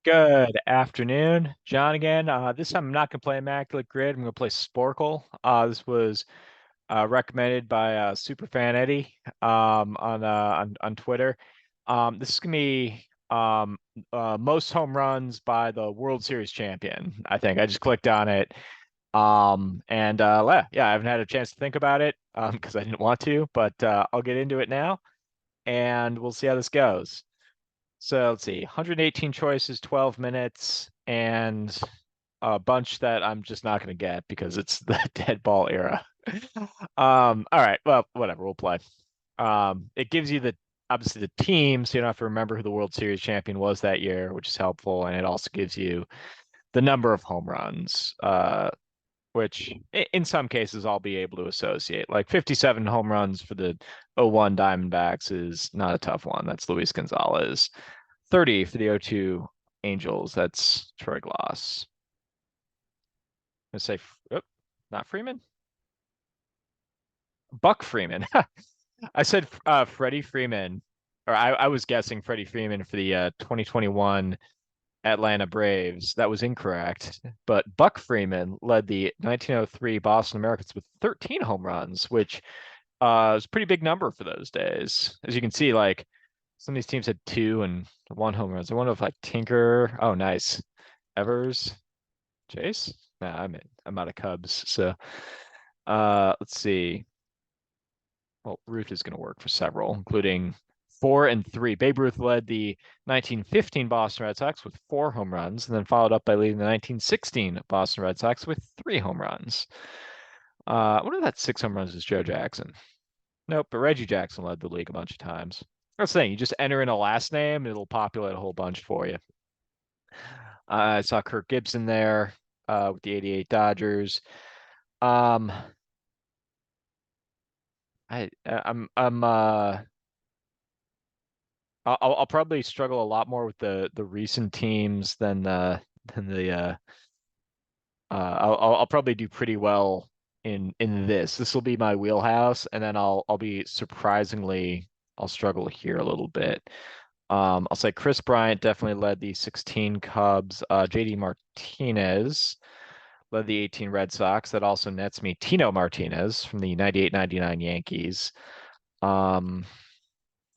Good afternoon, John again. This time I'm not going to play Immaculate Grid. I'm going to play Sporcle. This was recommended by Superfan Eddie on Twitter. This is going to be most home runs by the World Series champion. I think I just clicked on it. Yeah, I haven't had a chance to think about it because I didn't want to, but I'll get into it now and we'll see how this goes. So let's see, 118 choices, 12 minutes, and a bunch that I'm just not going to get because it's the dead ball era. All right, well, whatever, we'll play. It gives you the obviously the team, so you don't have to remember who the World Series champion was that year, which is helpful, and it also gives you the number of home runs, which in some cases I'll be able to associate. Like 57 home runs for the '01 Diamondbacks is not a tough one. That's Luis Gonzalez. 30 for the '02 Angels. That's Troy Glass. I'm gonna say, not Freeman. Buck Freeman. I said Freddie Freeman, or I was guessing Freddie Freeman for the 2021 Atlanta Braves. That was incorrect. But Buck Freeman led the 1903 Boston Americans with 13 home runs, which was a pretty big number for those days. As you can see, like some of these teams had two and one home runs. I wonder if like Tinker. Oh, nice. Evers, Chase. Nah, I'm out of Cubs. So let's see. Well, Ruth is going to work for several, including 4 and 3. Babe Ruth led the 1915 Boston Red Sox with 4 home runs, and then followed up by leading the 1916 Boston Red Sox with 3 home runs. I wonder if that 6 home runs is Joe Jackson. Nope, but Reggie Jackson led the league a bunch of times. That's the thing. You just enter in a last name, it'll populate a whole bunch for you. I saw Kirk Gibson there with the '88 Dodgers. Um, I'm I'll probably struggle a lot more with the recent teams than the I'll probably do pretty well in this. This will be my wheelhouse, and then I'll be surprisingly I'll struggle here a little bit. I'll say Chris Bryant definitely led the 16 Cubs. JD Martinez led the 18 Red Sox. That also nets me Tino Martinez from the 98-99 Yankees. Um,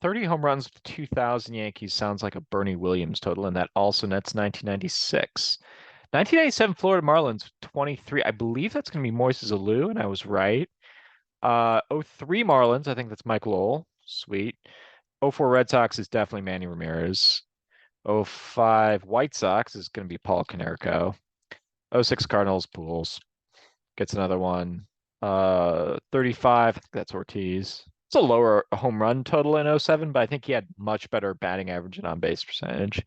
30 home runs with 2,000 Yankees sounds like a Bernie Williams total, and that also nets 1996. 1997 Florida Marlins 23. I believe that's going to be Moises Alou, and I was right. '03 Marlins, I think that's Mike Lowell. Sweet. '04 Red Sox is definitely Manny Ramirez. '05 White Sox is going to be Paul Konerko. '06 Cardinals Pools gets another one. 35, I think that's Ortiz. It's a lower home run total in '07, but I think he had much better batting average and on base percentage.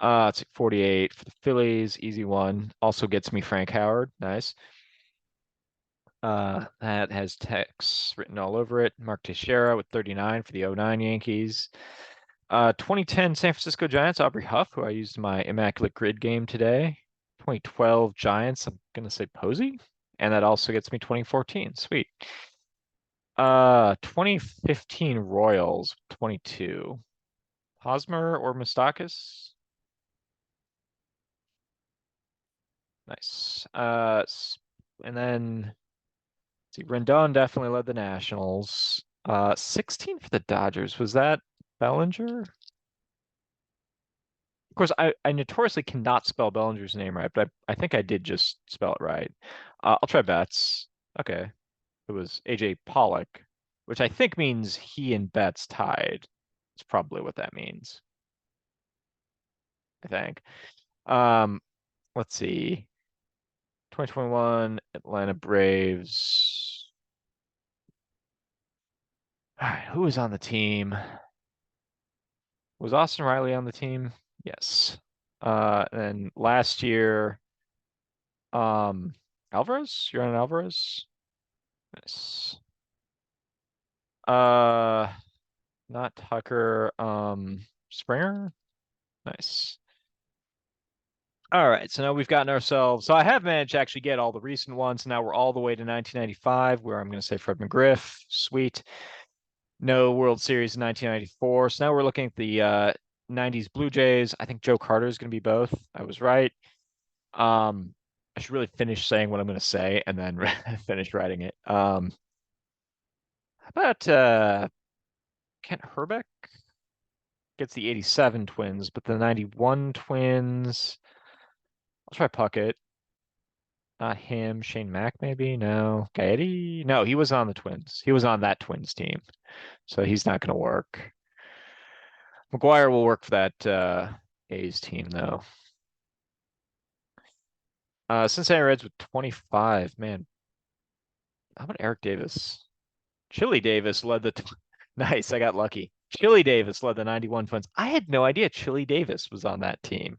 It's like 48 for the Phillies, easy one. Also gets me Frank Howard, nice. That has Tex written all over it. Mark Teixeira with 39 for the '09 Yankees. 2010 San Francisco Giants, Aubrey Huff, who I used in my Immaculate Grid game today. 2012 Giants, I'm gonna say Posey, and that also gets me 2014. Sweet. 2015 Royals, 22. Hosmer or Mustakis? Nice. And then see, Rendon definitely led the Nationals. 16 for the Dodgers. Was that Bellinger? Of course, I notoriously cannot spell Bellinger's name right, but I think I did just spell it right. I'll try Betts. Okay. It was AJ Pollock, which I think means he and Betts tied. It's probably what that means, I think. Um, let's see. 2021 Atlanta Braves. All right, who was on the team? Was Austin Riley on the team? Yes. And last year, um, Alvarez? You're on Alvarez? Nice. Uh, not Tucker. Springer? Nice. All right, so now we've gotten ourselves. So I have managed to actually get all the recent ones. Now we're all the way to 1995, where I'm going to say Fred McGriff. Sweet. No World Series in 1994. So now we're looking at the 90s Blue Jays. I think Joe Carter is going to be both. I was right. I should really finish saying what I'm going to say and then finish writing it. How about Kent Herbeck gets the 87 Twins, but the 91 Twins. I'll try Puckett. Not him. Shane Mack, maybe? No. Gaetti? No, he was on the Twins. He was on that Twins team. So he's not going to work. McGuire will work for that A's team, though. Cincinnati Reds with 25. Man, how about Eric Davis? Chili Davis led the. Nice, I got lucky. Chili Davis led the 91 Twins. I had no idea Chili Davis was on that team.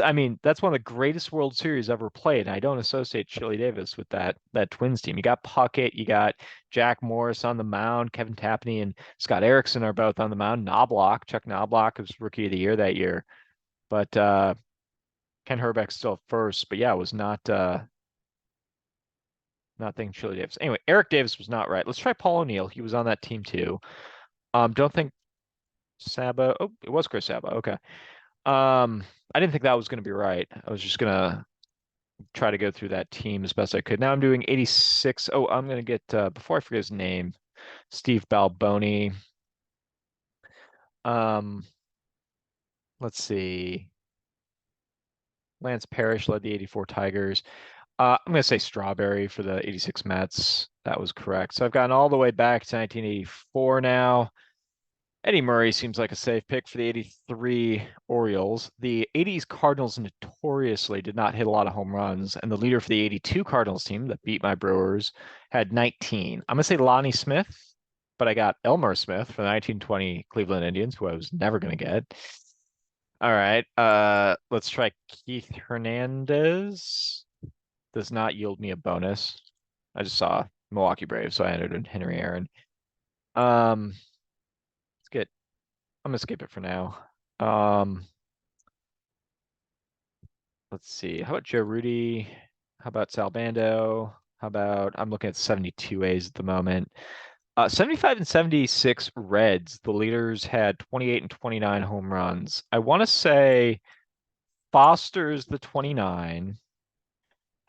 I mean, that's one of the greatest World Series ever played. And I don't associate Chili Davis with that Twins team. You got Puckett, you got Jack Morris on the mound, Kevin Tapney and Scott Erickson are both on the mound. Chuck Knobloch was Rookie of the Year that year. But Ken Herbeck's still first. But yeah, it was not thinking Chili Davis. Anyway, Eric Davis was not right. Let's try Paul O'Neill. He was on that team too. Don't think Saba. Oh, it was Chris Saba. Okay. I didn't think that was going to be right. I was just gonna try to go through that team as best I could. Now I'm doing 86. Oh, I'm gonna get before I forget his name, Steve Balboni. Um, let's see. Lance Parrish led the 84 Tigers. I'm gonna say Strawberry for the 86 Mets. That was correct. So I've gotten all the way back to 1984 now. Eddie Murray seems like a safe pick for the 83 Orioles. The 80s Cardinals notoriously did not hit a lot of home runs, and the leader for the 82 Cardinals team that beat my Brewers had 19. I'm going to say Lonnie Smith, but I got Elmer Smith for the 1920 Cleveland Indians, who I was never going to get. All right, let's try Keith Hernandez. Does not yield me a bonus. I just saw Milwaukee Braves, so I entered in Henry Aaron. Let's get I'm gonna skip it for now. Um, let's see. How about Joe Rudy? How about Sal Bando? How about I'm looking at 72 A's at the moment. 75 and 76 Reds. The leaders had 28 and 29 home runs. I want to say Foster's the 29.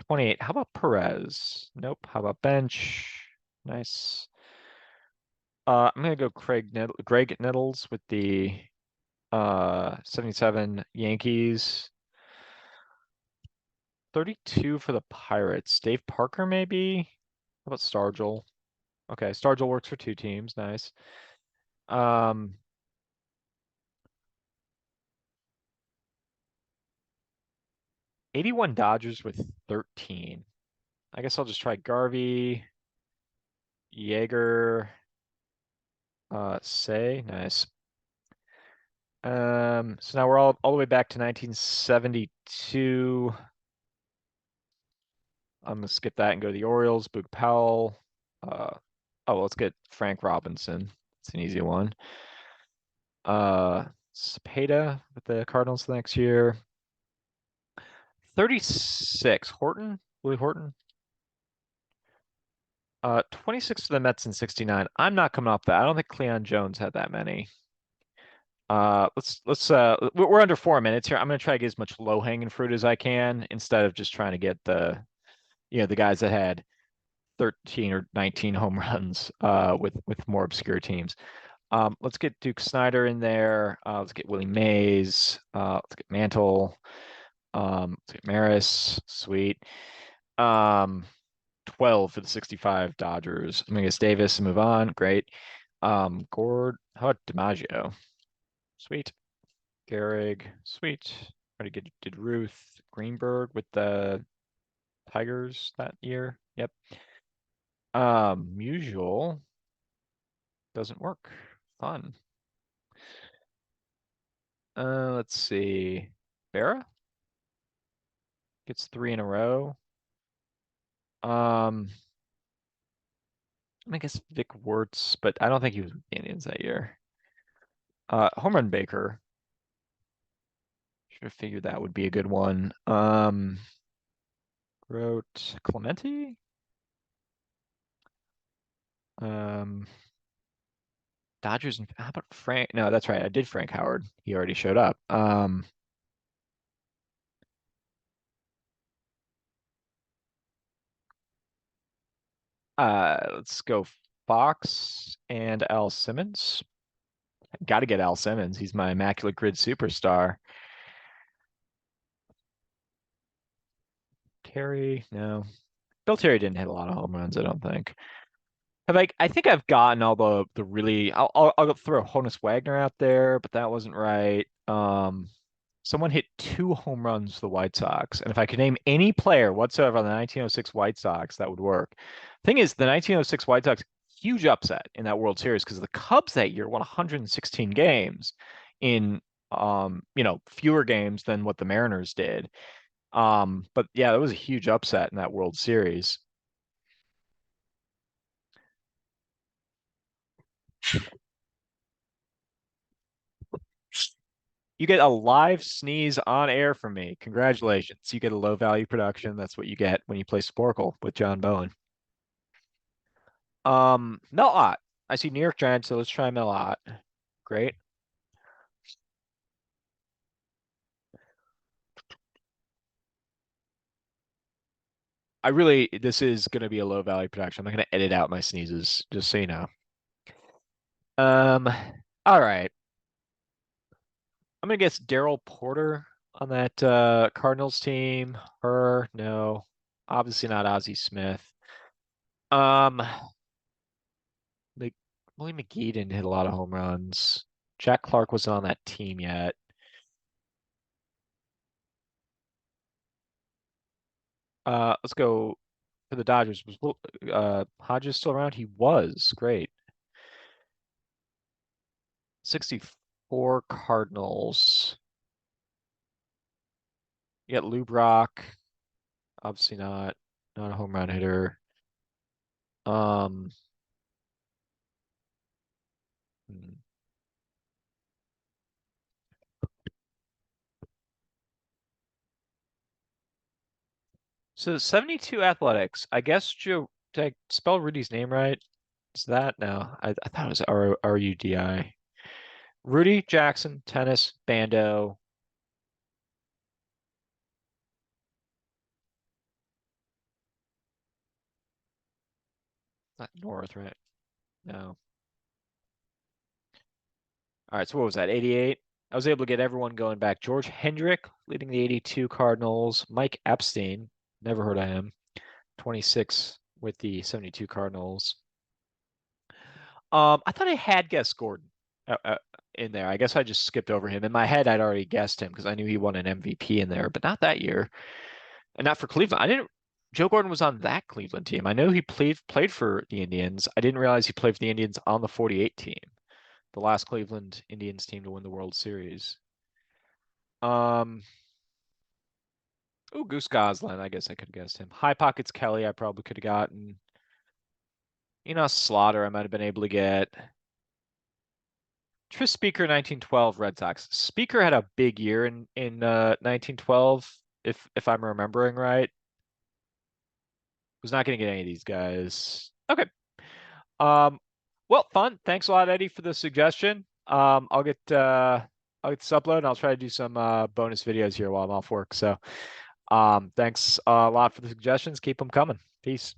28. How about Perez? Nope. How about Bench? Nice. I'm gonna go Greg Nettles with the 77 Yankees. 32 for the Pirates. Dave Parker, maybe? How about Stargell? Okay, Stargell works for two teams. Nice. Um, 81 Dodgers with 13. I guess I'll just try Garvey, Yeager, Say. Nice. So now we're all the way back to 1972. I'm gonna skip that and go to the Orioles. Boog Powell. Oh, let's get Frank Robinson. It's an easy one. Cepeda with the Cardinals the next year. 36, Willie Horton. 26 for the Mets in 69. I'm not coming off that. I don't think Cleon Jones had that many. We're under 4 minutes here. I'm gonna try to get as much low-hanging fruit as I can instead of just trying to get the guys that had 13 or 19 home runs with more obscure teams. Let's get Duke Snyder in there. Let's get Willie Mays. Let's get Mantle. Let's get Maris. Sweet. 12 for the 65 Dodgers. I'm gonna guess Davis and move on. Great. Gord. How about DiMaggio? Sweet. Gehrig. Sweet. Already did Ruth Greenberg with the Tigers that year. Yep. Musial doesn't work. Fun. Let's see. Vera gets 3 in a row. I guess Vic Wertz, but I don't think he was with the Indians that year. Home Run Baker. Should have figured that would be a good one. Wrote Clemente. Um, Dodgers and how about Frank? No, that's right. I did Frank Howard. He already showed up. Let's go Fox and Al Simmons. Got to get Al Simmons. He's my immaculate grid superstar. Terry, no. Bill Terry didn't hit a lot of home runs, I don't think. I think I've gotten all the really. I'll throw Honus Wagner out there, but that wasn't right. Someone hit 2 home runs for the White Sox, and if I could name any player whatsoever on the 1906 White Sox, that would work. Thing is, the 1906 White Sox huge upset in that World Series because the Cubs that year won 116 games in fewer games than what the Mariners did. But yeah, that was a huge upset in that World Series. You get a live sneeze on air from me. Congratulations. You get a low value production. That's what you get when you play Sporcle with John Bowen. Mel. I see New York Giants, so let's try Mel. Great. This is going to be a low value production. I'm not going to edit out my sneezes, just so you know. Um, all right. I'm going to guess Daryl Porter on that Cardinals team. No. Obviously not Ozzie Smith. Um, like Willie McGee didn't hit a lot of home runs. Jack Clark wasn't on that team yet. Let's go for the Dodgers. Was Hodges still around? He was. Great. 64 Cardinals. You got Lou Brock. Obviously not a home run hitter. Um, hmm. So 72 Athletics. I guess Joe, did I spell Rudy's name right? Is that no? I thought it was Rudi. Rudy Jackson, tennis, Bando, not North, right? No. All right, so what was that? 88? I was able to get everyone going back. George Hendrick leading the 82 Cardinals. Mike Epstein, never heard of him. 26 with the 72 Cardinals. I thought I had guessed Gordon in there. I guess I just skipped over him. In my head, I'd already guessed him because I knew he won an MVP in there, but not that year, and not for Cleveland. I didn't. Joe Gordon was on that Cleveland team. I know he played for the Indians. I didn't realize he played for the Indians on the 48 team, the last Cleveland Indians team to win the World Series. Um, Goose Goslin. I guess I could have guessed him. High Pockets Kelly. I probably could have gotten. Slaughter. I might have been able to get. Tris Speaker, 1912 Red Sox. Speaker had a big year in 1912, if I'm remembering right. Was not going to get any of these guys. Okay. Um, well, fun. Thanks a lot, Eddie, for the suggestion. I'll get this uploaded and I'll try to do some bonus videos here while I'm off work. So, thanks a lot for the suggestions. Keep them coming. Peace.